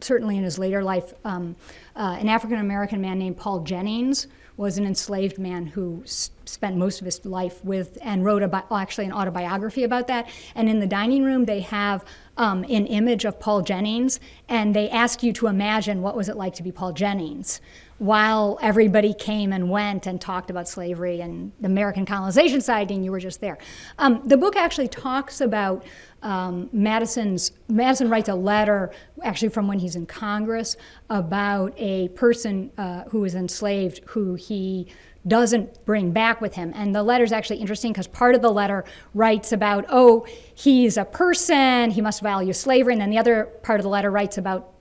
Speaker 4: certainly in his later life, an African-American man named Paul Jennings was an enslaved man who spent most of his life with and wrote actually an autobiography about that. And in the dining room, they have an image of Paul Jennings, and they ask you to imagine what was it like to be Paul Jennings while everybody came and went and talked about slavery and the American colonization side, and you were just there. The book actually talks about Madison writes a letter, actually from when he's in Congress, about a person who was enslaved who he doesn't bring back with him. And the letter's actually interesting because part of the letter writes about, oh, he's a person, he must value slavery, and then the other part of the letter writes about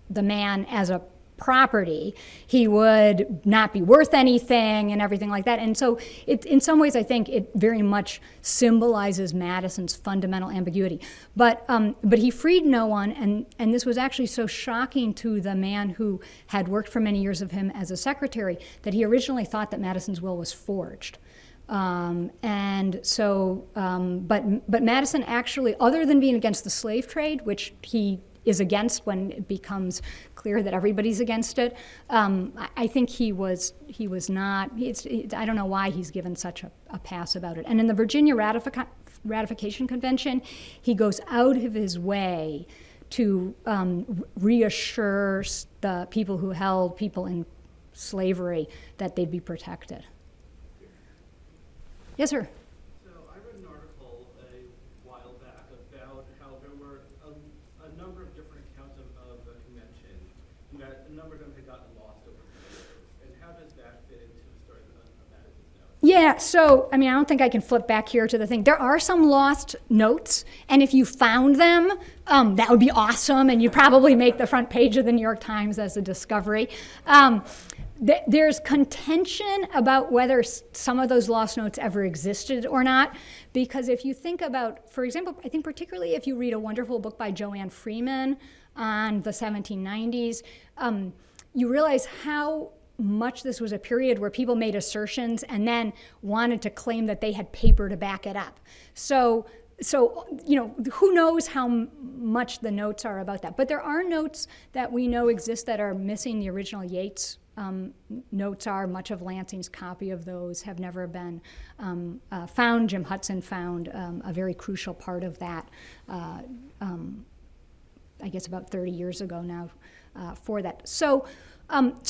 Speaker 4: the man as a property. He would not be worth anything and everything like that. And so in some ways, I think it very much symbolizes Madison's fundamental ambiguity. But he freed no one, and this was actually so shocking to the man who had worked for many years of him as a secretary that he originally thought that Madison's will was forged. But Madison actually, other than being against the slave trade, which he is against when it becomes clear that everybody's against it, I think he was not. I don't know why he's given such a pass about it. And in the Virginia Ratification Convention, he goes out of his way to reassure the people who held people in slavery that they'd be protected. Yes, sir.
Speaker 6: So I read an article a while back about how there were a number of different accounts of the convention, and that a number of them had gotten lost over the years. And how does that fit into the story of Madison's notes?
Speaker 4: Yeah, so, I mean, I don't think I can flip back here to the thing. There are some lost notes, and if you found them, that would be awesome, and you'd probably make the front page of the New York Times as a discovery. There's contention about whether some of those lost notes ever existed or not, because if you think about, for example, I think particularly if you read a wonderful book by Joanne Freeman on the 1790s, you realize how much this was a period where people made assertions and then wanted to claim that they had paper to back it up. So who knows how much the notes are about that. But there are notes that we know exist that are missing. The original Yates notes are. Much of Lansing's copy of those have never been found. Jim Hudson found a very crucial part of that, I guess about 30 years ago now for that. So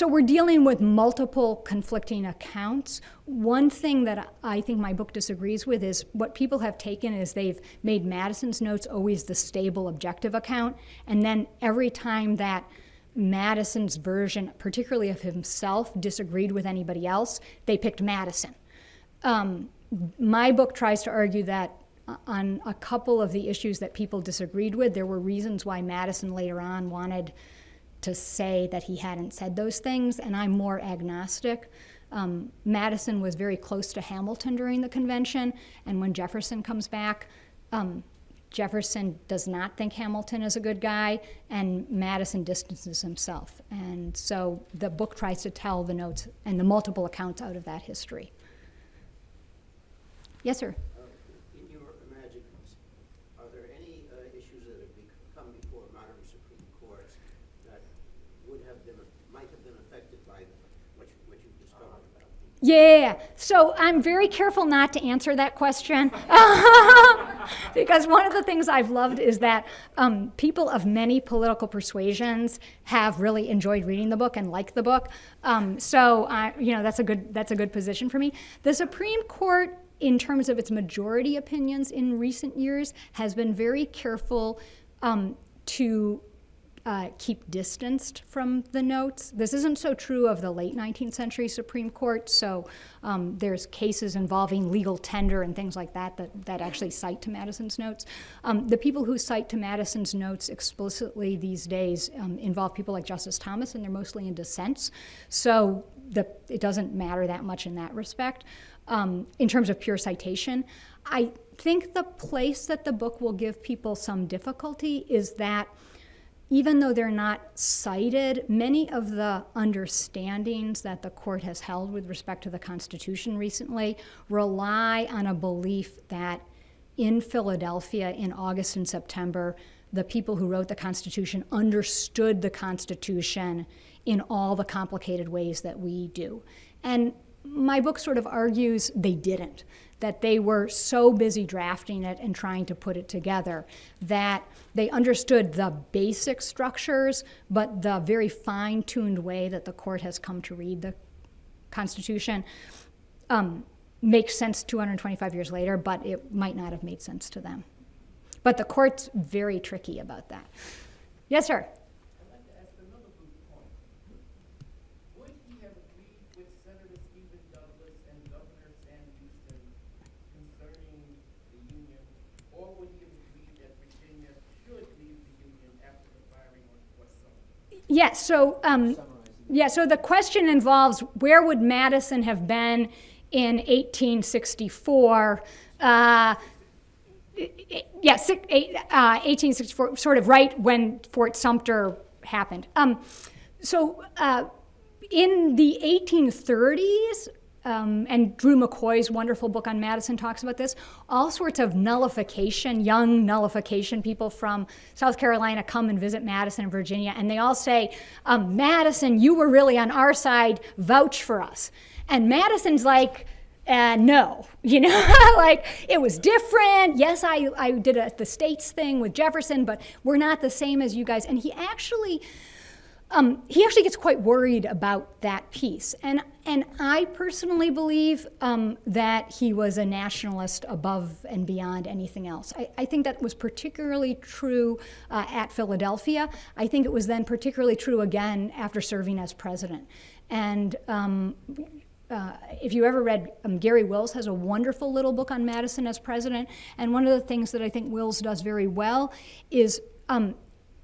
Speaker 4: we're dealing with multiple conflicting accounts. One thing that I think my book disagrees with is what people have taken is they've made Madison's notes always the stable, objective account, and then every time that Madison's version, particularly of himself, disagreed with anybody else, they picked Madison. My book tries to argue that on a couple of the issues that people disagreed with, there were reasons why Madison later on wanted to say that he hadn't said those things, and I'm more agnostic. Madison was very close to Hamilton during the convention, and when Jefferson comes back, Jefferson does not think Hamilton is a good guy, and Madison distances himself. And so the book tries to tell the notes and the multiple accounts out of that history. Yes, sir?
Speaker 7: In your Imaginings, are there any issues that have come before modern Supreme Courts that might have been affected by what you've discovered about them?
Speaker 4: Yeah, so I'm very careful not to answer that question because one of the things I've loved is that people of many political persuasions have really enjoyed reading the book and like the book. That's a good position for me. The Supreme Court, in terms of its majority opinions in recent years, has been very careful to keep distanced from the notes. This isn't so true of the late 19th century Supreme Court, so there's cases involving legal tender and things like that actually cite to Madison's notes. The people who cite to Madison's notes explicitly these days involve people like Justice Thomas, and they're mostly in dissents, so it doesn't matter that much in that respect. In terms of pure citation, I think the place that the book will give people some difficulty is that even though they're not cited, many of the understandings that the court has held with respect to the Constitution recently rely on a belief that in Philadelphia in August and September, the people who wrote the Constitution understood the Constitution in all the complicated ways that we do. And my book sort of argues they didn't, that they were so busy drafting it and trying to put it together that they understood the basic structures, but the very fine-tuned way that the court has come to read the Constitution makes sense 225 years later, but it might not have made sense to them. But the court's very tricky about that. Yes, sir?
Speaker 8: I'd like to ask another brief point. Would he have agreed with Senator Stephen Douglas and Governor Sam Houston concerning the Union, or would he have agreed that Virginia should leave the Union after the firing on Fort Sumter?
Speaker 4: Yes, so the question involves where would Madison have been in 1864? 1864, sort of right when Fort Sumter happened. In the 1830s, and Drew McCoy's wonderful book on Madison talks about this, all sorts of nullification, young nullification people from South Carolina come and visit Madison and Virginia, and they all say, Madison, you were really on our side, vouch for us. And Madison's like, no, like it was different. Yes, I did the states thing with Jefferson, but we're not the same as you guys. And he actually gets quite worried about that piece. And I personally believe that he was a nationalist above and beyond anything else. I think that was particularly true at Philadelphia. I think it was then particularly true again after serving as president. And if you ever read, Gary Wills has a wonderful little book on Madison as president, and one of the things that I think Wills does very well is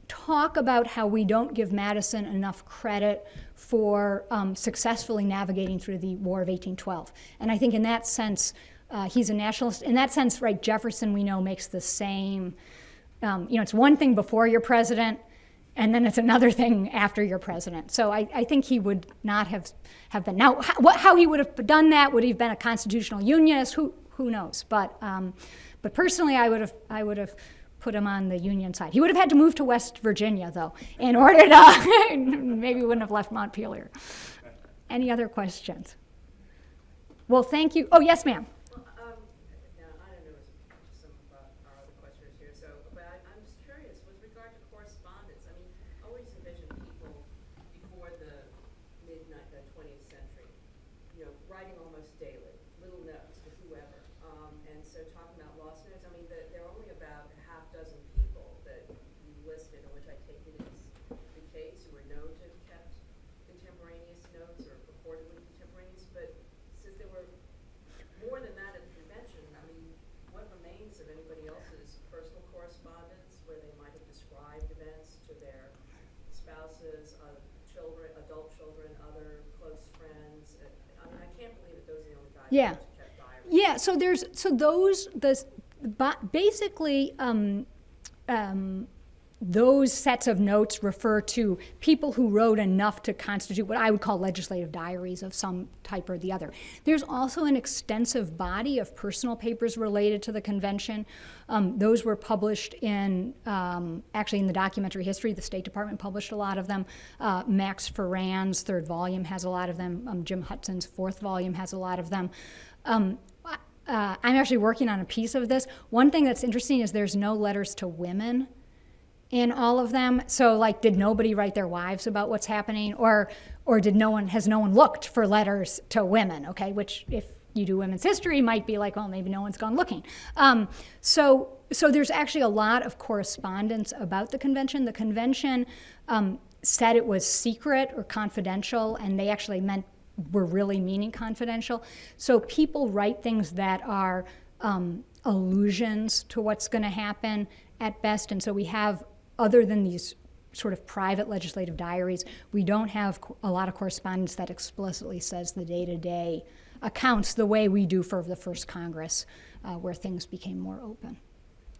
Speaker 4: talk about how we don't give Madison enough credit for successfully navigating through the War of 1812. And I think in that sense, he's a nationalist. In that sense, right, Jefferson, we know, makes the same, it's one thing before you're president, and then it's another thing after you're president. So I think he would not have been. Now, how he would have done that, would he have been a constitutional unionist? Who knows? But personally, I would have put him on the Union side. He would have had to move to West Virginia, though, in order to, maybe wouldn't have left Montpelier. Any other questions? Well, thank you. Oh, yes, ma'am. Yeah, yeah. So basically those sets of notes refer to people who wrote enough to constitute what I would call legislative diaries of some type or the other. There's also an extensive body of personal papers related to the convention. Those were published actually in the documentary history. The State Department published a lot of them. Max Ferrand's third volume has a lot of them. Jim Hudson's fourth volume has a lot of them. I'm actually working on a piece of this. One thing that's interesting is there's no letters to women in all of them. So, like, did nobody write their wives about what's happening, or has no one looked for letters to women? Okay, which if you do women's history might be like, well, maybe no one's gone looking. So there's actually a lot of correspondence about the convention. The convention said it was secret or confidential, and they actually were really meaning confidential. So people write things that are allusions to what's going to happen at best, and so we have, other than these sort of private legislative diaries, we don't have a lot of correspondence that explicitly says the day-to-day accounts the way we do for the first Congress, where things became more open.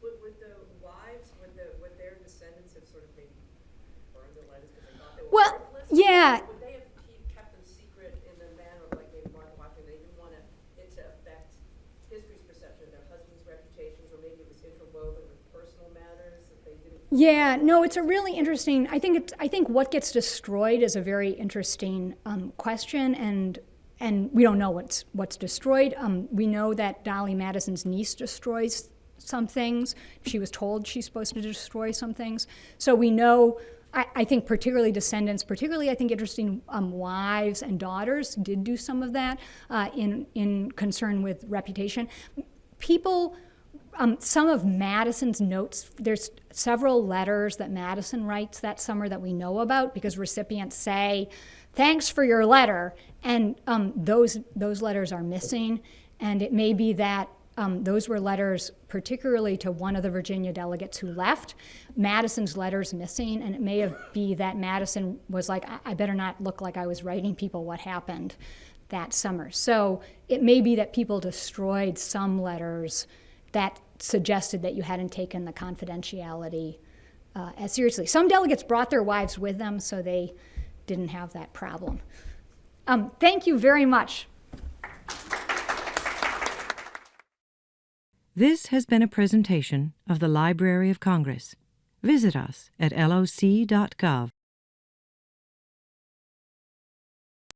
Speaker 9: Would the wives, would their descendants have sort of maybe burned the letters because they thought they were worthless?
Speaker 4: Yeah.
Speaker 9: Would they have kept them secret in the manner of like maybe Martha Washington? They didn't want it to affect history's perception of their husbands' reputations, or maybe it was interwoven with personal matters that they didn't.
Speaker 4: Yeah, no, it's a really interesting. I think what gets destroyed is a very interesting question, and and we don't know what's destroyed. We know that Dolly Madison's niece destroys some things. She was told she's supposed to destroy some things. So we know, I think particularly descendants, particularly I think interesting wives and daughters did do some of that in concern with reputation. People, some of Madison's notes, there's several letters that Madison writes that summer that we know about because recipients say, thanks for your letter, and those letters are missing, and it may be that those were letters particularly to one of the Virginia delegates who left. Madison's letter's missing, and it may be that Madison was like, I better not look like I was writing people what happened that summer. So it may be that people destroyed some letters that suggested that you hadn't taken the confidentiality as seriously. Some delegates brought their wives with them, so they didn't have that problem. Thank you very much.
Speaker 1: This has been a presentation of the Library of Congress. Visit us at loc.gov.